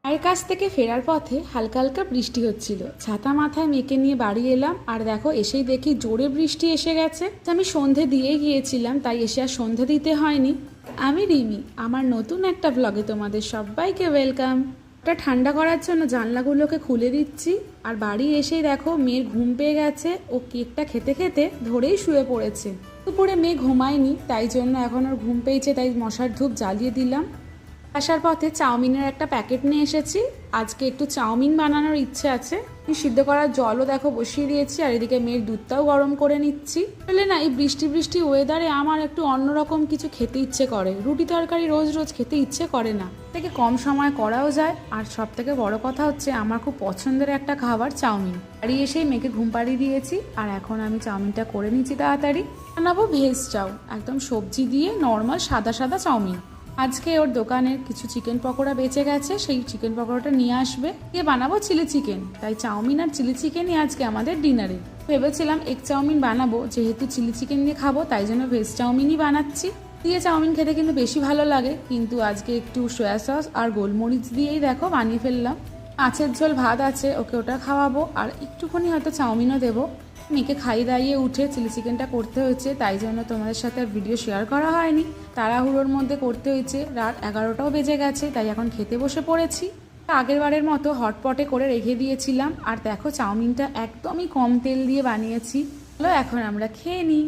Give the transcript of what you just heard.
মায়ের কাছ থেকে ফেরার পথে হালকা হালকা বৃষ্টি হচ্ছিল। ছাতা মাথায় মেয়েকে নিয়ে বাড়ি এলাম, আর দেখো এসেই দেখি জোরে বৃষ্টি এসে গেছে। আমি সন্ধে দিয়ে গিয়েছিলাম, তাই এসে আর সন্ধে দিতে হয়নি। আমি রিমি, আমার নতুন একটা ব্লগে তোমাদের সবাইকে ওয়েলকাম। ওটা ঠান্ডা করার জন্য জানলাগুলোকে খুলে দিচ্ছি, আর বাড়ি এসেই দেখো মেয়ের ঘুম পেয়ে গেছে। ও কেকটা খেতে খেতে ধরেই শুয়ে পড়েছে। দুপুরে মেয়ে ঘুমায়নি, তাই জন্য এখন ওর ঘুম পেয়েছে, তাই মশার ধূপ জ্বালিয়ে দিলাম। আসার পথে চাউমিনের একটা প্যাকেট নিয়ে এসেছি। আজকে একটু চাউমিন বানানোর ইচ্ছে আছে। সিদ্ধ করার জলও দেখো বসিয়ে দিয়েছি, আর এদিকে মেয়ের দুধটাও গরম করে নিচ্ছি। আসলে না, এই বৃষ্টি বৃষ্টি ওয়েদারে আমার একটু অন্যরকম কিছু খেতে ইচ্ছে করে। রুটি তরকারি রোজ রোজ খেতে ইচ্ছে করে না, থেকে কম সময় করাও যায়। আর সব থেকে বড় কথা হচ্ছে আমার খুব পছন্দের একটা খাবার চাউমিন। বাড়ি এসেই মেয়েকে ঘুম পাড়িয়ে দিয়েছি, আর এখন আমি চাউমিনটা করে নিচ্ছি তাড়াতাড়ি। বানাবো ভেজ চাউ, একদম সবজি দিয়ে নর্মাল সাদা সাদা চাউমিন। আজকে ওর দোকানের কিছু চিকেন পকোড়া বেঁচে গেছে, সেই চিকেন পকোড়াটা নিয়ে আসবে, দিয়ে বানাবো চিলি চিকেন। তাই চাউমিন আর চিলি চিকেনই আজকে আমাদের ডিনারে। ভেবেছিলাম এগ চাউমিন বানাবো, যেহেতু চিলি চিকেন দিয়ে খাবো তাই জন্য ভেজ চাউমিনই বানাচ্ছি। দিয়ে চাউমিন খেতে কিন্তু বেশি ভালো লাগে, কিন্তু আজকে একটু সয়া সস আর গোলমরিচ দিয়েই দেখো বানিয়ে ফেললাম। মাছের ঝোল ভাত আছে, ওকে ওটা খাওয়াবো, আর একটুখানি হয়তো চাউমিনও দেবো। মেয়েকে খাইয়ে দাইয়ে উঠে চিলি চিকেনটা করতে হয়েছে, তাই জন্য তোমাদের সাথে আর ভিডিও শেয়ার করা হয়নি। তাড়াহুড়োর মধ্যে করতে হয়েছে, রাত 11টাও বেজে গেছে, তাই এখন খেতে বসে পড়েছি। আগের বারের মতো হটপটে করে রেখে দিয়েছিলাম, আর দেখো চাউমিনটা একদমই কম তেল দিয়ে বানিয়েছি। চলো এখন আমরা খেয়ে নিই।